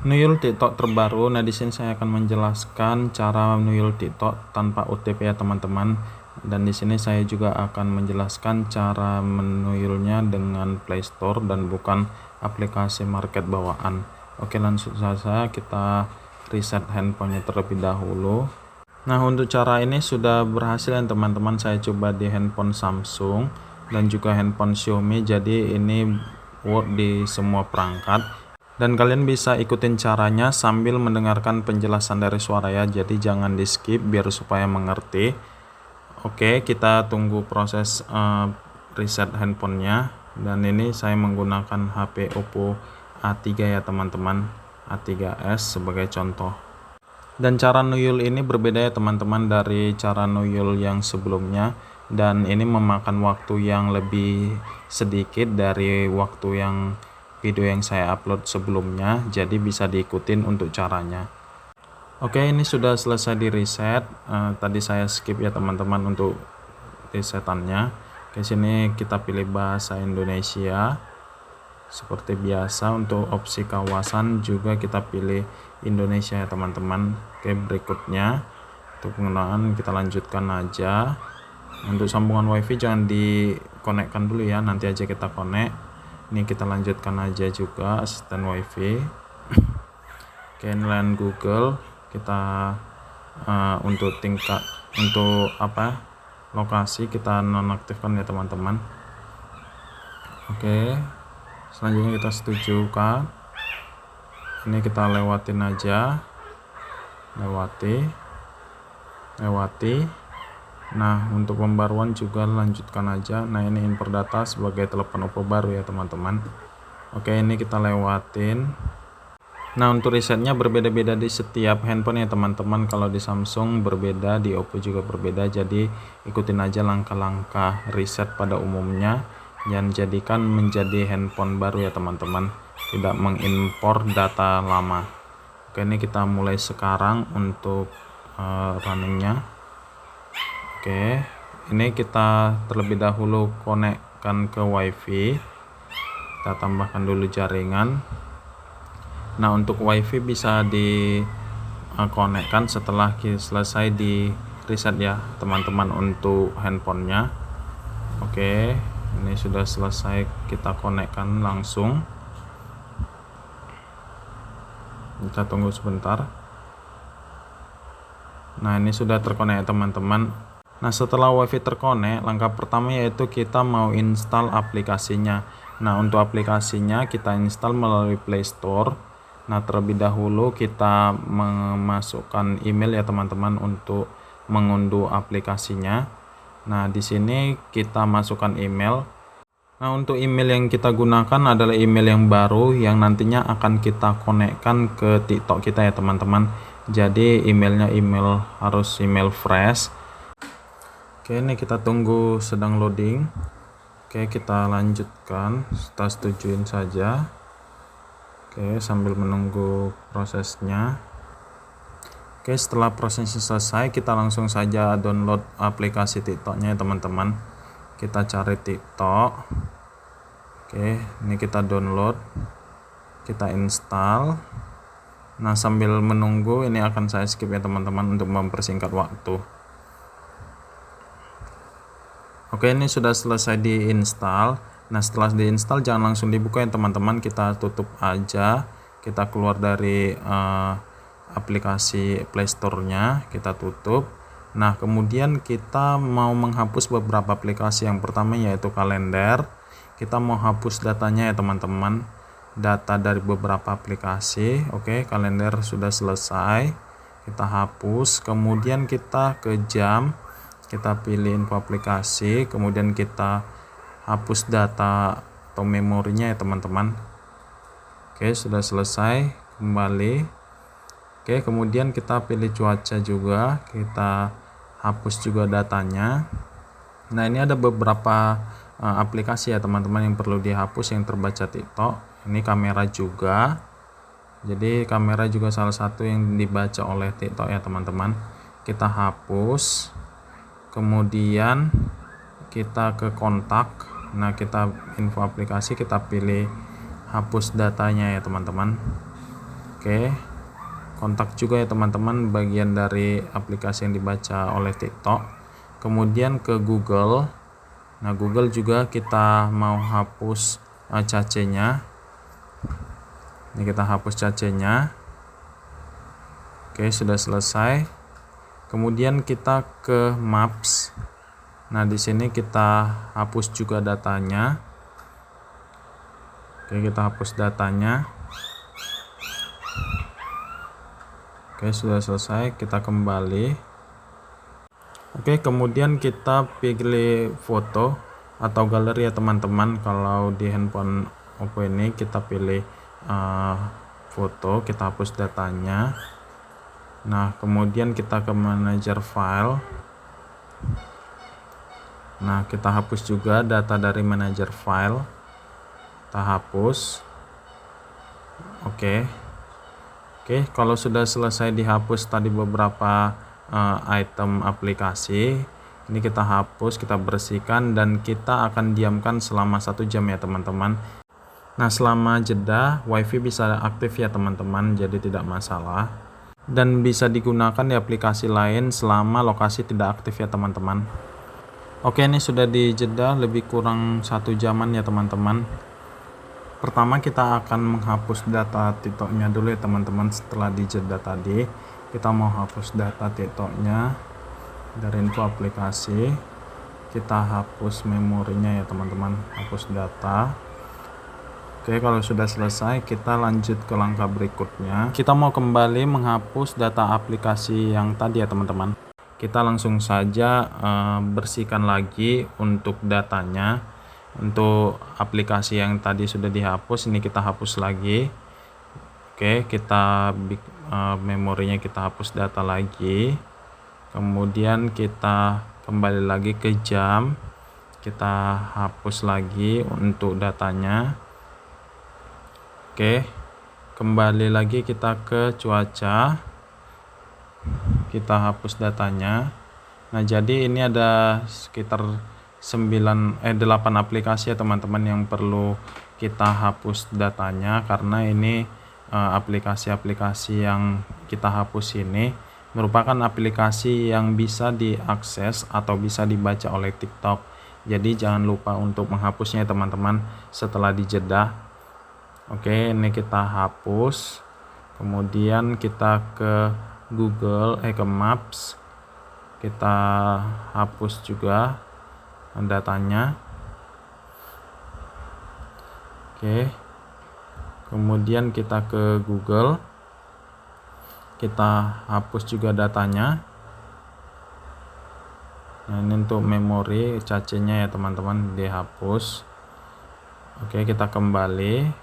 Nuyul TikTok terbaru. Nah, di sini saya akan menjelaskan cara nuyul TikTok tanpa OTP ya teman-teman. Dan di sini saya juga akan menjelaskan cara menuyulnya dengan Play Store dan bukan aplikasi market bawaan. Oke, langsung saja kita reset handphonenya terlebih dahulu. Nah, untuk cara ini sudah berhasil ya teman-teman. Saya coba di handphone Samsung dan juga handphone Xiaomi. Jadi ini work di semua perangkat. Dan kalian bisa ikutin caranya sambil mendengarkan penjelasan dari suara ya. Jadi jangan di skip biar supaya mengerti. Oke, kita tunggu proses reset handphonenya. Dan ini saya menggunakan HP Oppo A3 ya teman-teman, A3s sebagai contoh. Dan cara nuyul ini berbeda ya teman-teman dari cara nuyul yang sebelumnya. Dan ini memakan waktu yang lebih sedikit dari waktu yang video yang saya upload sebelumnya, jadi bisa diikutin untuk caranya. Oke, ini sudah selesai di reset. Tadi saya skip ya teman-teman untuk resetannya. Ke sini kita pilih bahasa Indonesia seperti biasa. Untuk opsi kawasan juga kita pilih Indonesia ya teman-teman. Oke, berikutnya untuk penggunaan kita lanjutkan aja. Untuk sambungan wifi jangan dikonekkan dulu ya, nanti aja kita connect. Ini kita lanjutkan aja juga asisten wifi. Oke, inline Google kita untuk lokasi kita nonaktifkan ya teman-teman. Oke, selanjutnya kita setujukan. Ini kita lewatin aja, lewati. Nah, untuk pembaruan juga lanjutkan aja. Nah, ini input data sebagai telepon Oppo baru ya teman-teman. Oke, ini kita lewatin. Nah, untuk resetnya berbeda-beda di setiap handphone ya teman-teman. Kalau di Samsung berbeda, di Oppo juga berbeda. Jadi ikutin aja langkah-langkah reset pada umumnya. Dan jadikan menjadi handphone baru ya teman-teman, tidak mengimpor data lama. Oke, ini kita mulai sekarang untuk runningnya. Oke, ini kita terlebih dahulu konekkan ke wifi. Kita tambahkan dulu jaringan. Nah, untuk wifi bisa dikonekkan setelah selesai di reset ya teman-teman untuk handphonenya. Oke, ini sudah selesai, kita konekkan langsung. Kita tunggu sebentar. Nah, ini sudah terkonek teman-teman. Nah, setelah wifi terkonek, langkah pertama yaitu kita mau install aplikasinya. Nah, untuk aplikasinya kita install melalui Play Store. Nah, terlebih dahulu kita memasukkan email ya teman-teman untuk mengunduh aplikasinya. Nah, di sini kita masukkan email. Nah, untuk email yang kita gunakan adalah email yang baru yang nantinya akan kita konekkan ke TikTok kita ya teman-teman. Jadi emailnya harus email fresh. Oke, ini kita tunggu sedang loading. Oke, kita lanjutkan, kita setujuin saja. Oke, sambil menunggu prosesnya. Oke, setelah prosesnya selesai, kita langsung saja download aplikasi TikToknya ya teman-teman. Kita cari TikTok. Oke, ini kita download, kita install. Nah, sambil menunggu ini akan saya skip ya teman-teman untuk mempersingkat waktu. Oke, ini sudah selesai diinstal. Nah, setelah diinstal jangan langsung dibuka ya teman-teman, kita tutup aja. Kita keluar dari aplikasi Play Store-nya, kita tutup. Nah, kemudian kita mau menghapus beberapa aplikasi. Yang pertama yaitu kalender. Kita mau hapus datanya ya teman-teman, data dari beberapa aplikasi. Oke, kalender sudah selesai, kita hapus. Kemudian kita ke jam, kita pilih info aplikasi, kemudian kita hapus data atau memorinya ya teman-teman. Oke, sudah selesai, kembali. Oke, kemudian kita pilih cuaca juga, kita hapus juga datanya. Nah, ini ada beberapa aplikasi ya teman-teman yang perlu dihapus yang terbaca TikTok. Ini kamera juga, jadi kamera juga salah satu yang dibaca oleh TikTok ya teman-teman. Kita hapus. Kemudian kita ke kontak. Nah, kita info aplikasi, kita pilih hapus datanya ya teman-teman. Oke, Oke, kontak juga ya teman-teman bagian dari aplikasi yang dibaca oleh TikTok. Kemudian ke Google. Nah, Google juga kita mau hapus cache-nya. Ini kita hapus cache-nya. Oke, sudah selesai. Kemudian kita ke Maps. Nah, di sini kita hapus juga datanya. Oke, kita hapus datanya. Oke, sudah selesai. Kita kembali. Oke, kemudian kita pilih foto atau galeri ya teman-teman. Kalau di handphone Oppo ini kita pilih foto, kita hapus datanya. Nah, kemudian kita ke manajer file. Nah, kita hapus juga data dari manajer file. Kita hapus. Oke, kalau sudah selesai dihapus tadi beberapa item aplikasi, ini kita hapus, kita bersihkan, dan kita akan diamkan selama 1 jam ya teman-teman. Nah, selama jeda WiFi bisa aktif ya teman-teman, jadi tidak masalah, dan bisa digunakan di aplikasi lain selama lokasi tidak aktif ya teman-teman. Oke, ini sudah dijeda lebih kurang 1 jaman ya teman-teman. Pertama kita akan menghapus data TikToknya dulu ya teman-teman. Setelah dijeda tadi, kita mau hapus data TikToknya dari info aplikasi. Kita hapus memorinya ya teman-teman, hapus data. Oke, kalau sudah selesai kita lanjut ke langkah berikutnya. Kita mau kembali menghapus data aplikasi yang tadi ya teman-teman. Kita langsung saja bersihkan lagi untuk datanya. Untuk aplikasi yang tadi sudah dihapus, ini kita hapus lagi. Oke, kita memorinya kita hapus data lagi. Kemudian kita kembali lagi ke jam, kita hapus lagi untuk datanya. Oke, kembali lagi kita ke cuaca, kita hapus datanya. Nah, jadi ini ada sekitar 8 aplikasi ya teman-teman yang perlu kita hapus datanya, karena ini aplikasi-aplikasi yang kita hapus ini merupakan aplikasi yang bisa diakses atau bisa dibaca oleh TikTok. Jadi jangan lupa untuk menghapusnya teman-teman setelah dijeda. Oke, ini kita hapus. Kemudian kita ke Google, ke Maps. Kita hapus juga datanya. Oke, kemudian kita ke Google, kita hapus juga datanya. Nah, ini untuk memori cache-nya ya teman-teman, dihapus. Oke, kita kembali,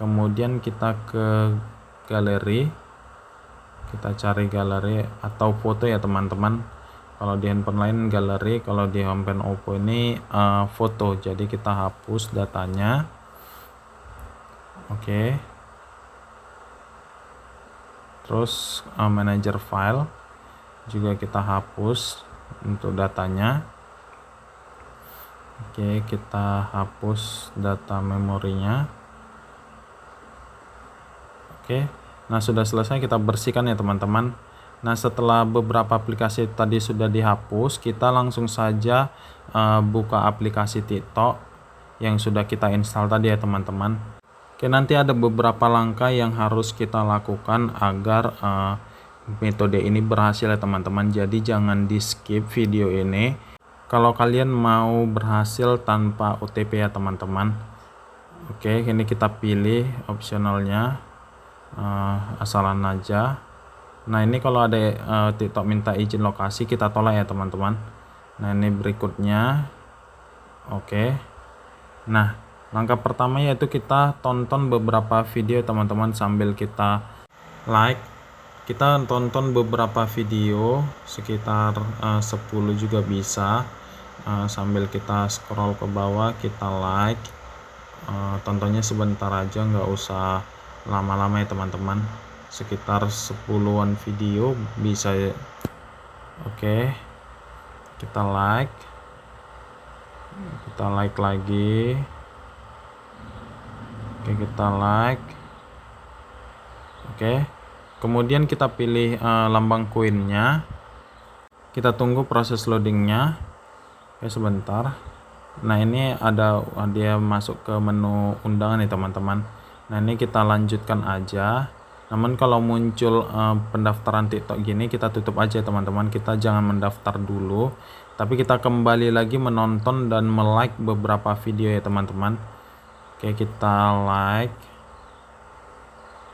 kemudian kita ke galeri, kita cari galeri atau foto ya teman-teman. Kalau di handphone lain galeri, kalau di handphone Oppo ini foto. Jadi kita hapus datanya. Oke. Terus manager file juga kita hapus untuk datanya. Oke, kita hapus data memorinya. Oke. Nah, sudah selesai, kita bersihkan ya teman-teman. Nah, setelah beberapa aplikasi tadi sudah dihapus, kita langsung saja buka aplikasi TikTok yang sudah kita install tadi ya teman-teman. Oke, nanti ada beberapa langkah yang harus kita lakukan agar metode ini berhasil ya teman-teman. Jadi jangan di skip video ini kalau kalian mau berhasil tanpa OTP ya teman-teman. Oke, ini kita pilih opsionalnya, asalan aja. Nah, ini kalau ada TikTok minta izin lokasi, kita tolak ya teman-teman. Nah, ini berikutnya. Oke. Nah, langkah pertama yaitu kita tonton beberapa video teman-teman sambil kita like. Kita tonton beberapa video sekitar 10 juga bisa, sambil kita scroll ke bawah, kita like. Tontonnya sebentar aja, nggak usah lama-lama ya teman-teman, sekitar 10-an video bisa ya. Oke, kita like lagi. Oke, kita like. Oke, kemudian kita pilih lambang koinnya, kita tunggu proses loadingnya. Oke, sebentar. Nah, ini ada dia masuk ke menu undangan nih teman-teman. Nah, ini kita lanjutkan aja. Namun kalau muncul pendaftaran TikTok gini, kita tutup aja teman-teman. Kita jangan mendaftar dulu, tapi kita kembali lagi menonton dan like beberapa video ya teman-teman. Oke, kita like,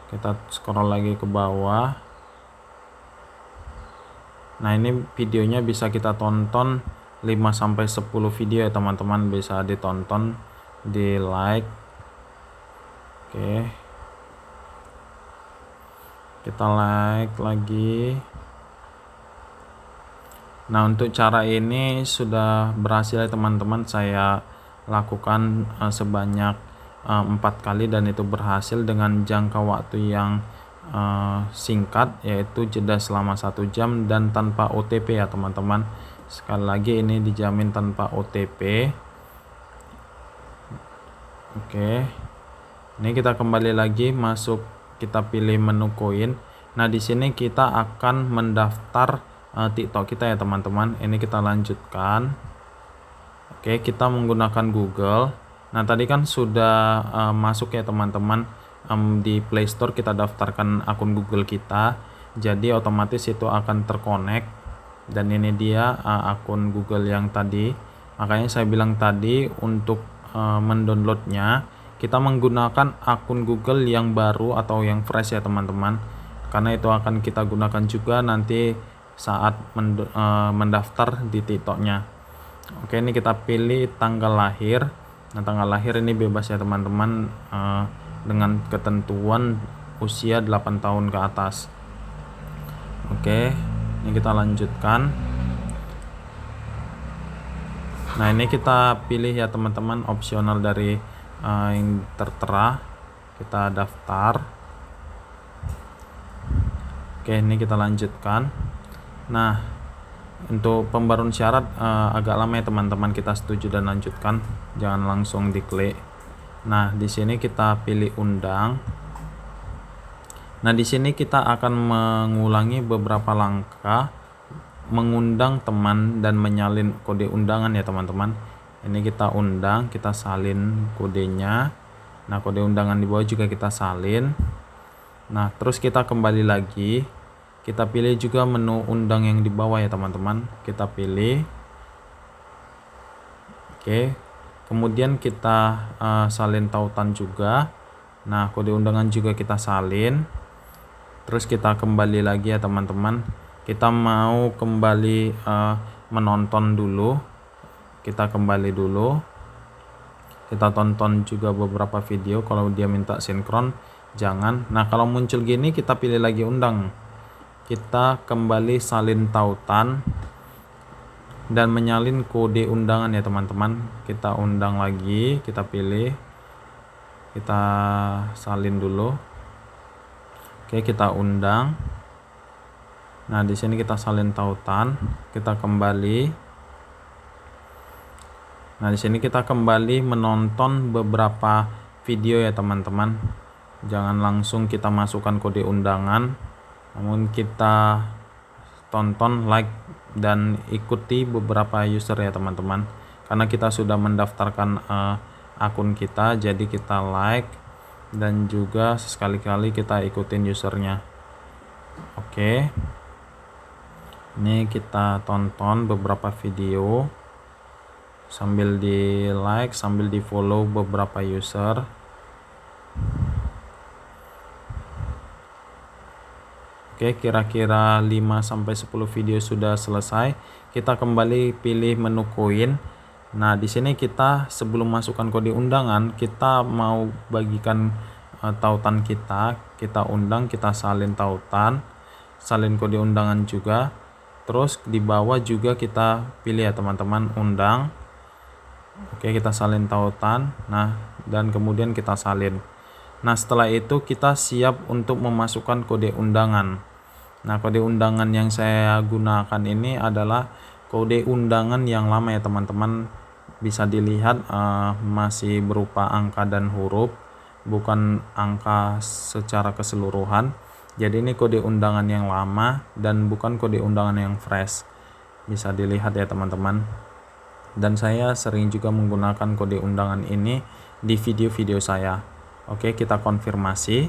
kita scroll lagi ke bawah. Nah, ini videonya bisa kita tonton 5-10 video ya teman-teman, bisa ditonton, di like. Oke, kita like lagi. Nah, untuk cara ini sudah berhasil ya teman-teman, saya lakukan sebanyak 4 kali dan itu berhasil dengan jangka waktu yang singkat, yaitu jeda selama 1 jam dan tanpa OTP ya teman-teman. Sekali lagi, ini dijamin tanpa OTP. Oke, ini kita kembali lagi masuk, kita pilih menu koin. Nah, di sini kita akan mendaftar TikTok kita ya teman-teman. Ini kita lanjutkan. Oke, kita menggunakan Google. Nah, tadi kan sudah masuk ya teman-teman, di Play Store kita daftarkan akun Google kita, jadi otomatis itu akan terkonek. Dan ini dia akun Google yang tadi. Makanya saya bilang tadi untuk mendownloadnya kita menggunakan akun Google yang baru atau yang fresh ya teman-teman, karena itu akan kita gunakan juga nanti saat mendaftar di TikToknya. Oke, ini kita pilih tanggal lahir. Nah, tanggal lahir ini bebas ya teman-teman, dengan ketentuan usia 8 tahun ke atas. Oke, ini kita lanjutkan. Nah, ini kita pilih ya teman-teman, opsional dari yang tertera. Kita daftar. Oke, ini kita lanjutkan. Nah, untuk pembaruan syarat agak lama ya teman-teman, kita setuju dan lanjutkan, jangan langsung diklik. Nah, di sini kita pilih undang. Nah, di sini kita akan mengulangi beberapa langkah mengundang teman dan menyalin kode undangan ya teman-teman. Ini kita undang, kita salin kodenya. Nah, kode undangan di bawah juga kita salin. Nah, terus kita kembali lagi, kita pilih juga menu undang yang di bawah ya teman-teman, kita pilih. Oke, kemudian kita salin tautan juga. Nah, kode undangan juga kita salin. Terus kita kembali lagi ya teman-teman, kita mau kembali menonton dulu. Kita kembali dulu, kita tonton juga beberapa video. Kalau dia minta sinkron jangan. Nah, kalau muncul gini kita pilih lagi undang, kita kembali salin tautan dan menyalin kode undangan ya teman-teman. Kita undang lagi, kita pilih, kita salin dulu. Oke, kita undang. Nah, di sini kita salin tautan, kita kembali. Nah, di sini kita kembali menonton beberapa video ya teman-teman. Jangan langsung kita masukkan kode undangan, namun kita tonton, like, dan ikuti beberapa user ya teman-teman. Karena kita sudah mendaftarkan akun kita, jadi kita like dan juga sekali-kali kita ikutin usernya. Oke, ini kita tonton beberapa video sambil di like, sambil di follow beberapa user. Oke, kira-kira 5-10 video sudah selesai. Kita kembali pilih menu koin. Nah, di sini kita sebelum masukkan kode undangan, kita mau bagikan tautan kita undang, kita salin tautan, salin kode undangan juga. Terus di bawah juga kita pilih ya teman-teman, undang. Oke, kita salin tautan. Nah, dan kemudian kita salin. Nah, setelah itu kita siap untuk memasukkan kode undangan. Nah, kode undangan yang saya gunakan ini adalah kode undangan yang lama ya teman-teman. Bisa dilihat masih berupa angka dan huruf, bukan angka secara keseluruhan. Jadi ini kode undangan yang lama dan bukan kode undangan yang fresh. Bisa dilihat ya teman-teman. Dan saya sering juga menggunakan kode undangan ini di video-video saya. Oke, kita konfirmasi.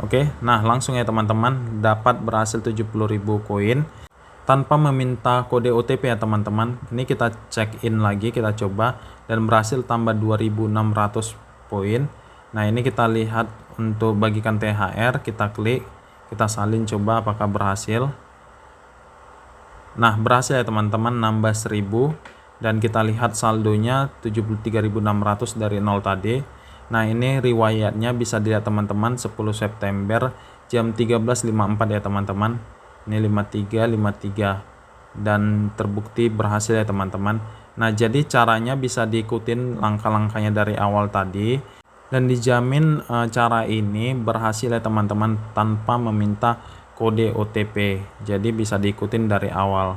Oke, nah langsung ya teman-teman, dapat berhasil 70.000 koin tanpa meminta kode OTP ya teman-teman. Ini kita check in lagi, kita coba, dan berhasil tambah 2.600 poin. Nah ini kita lihat untuk bagikan THR, kita klik, kita salin, coba apakah berhasil. Nah berhasil ya teman-teman, nambah 1000, dan kita lihat saldonya 73.600 dari 0 tadi. Nah ini riwayatnya bisa dilihat teman-teman, 10 September jam 13.54 ya teman-teman. Ini 53 dan terbukti berhasil ya teman-teman. Nah jadi caranya bisa diikutin langkah-langkahnya dari awal tadi, dan dijamin cara ini berhasil ya teman-teman tanpa meminta kode OTP. Jadi bisa diikutin dari awal.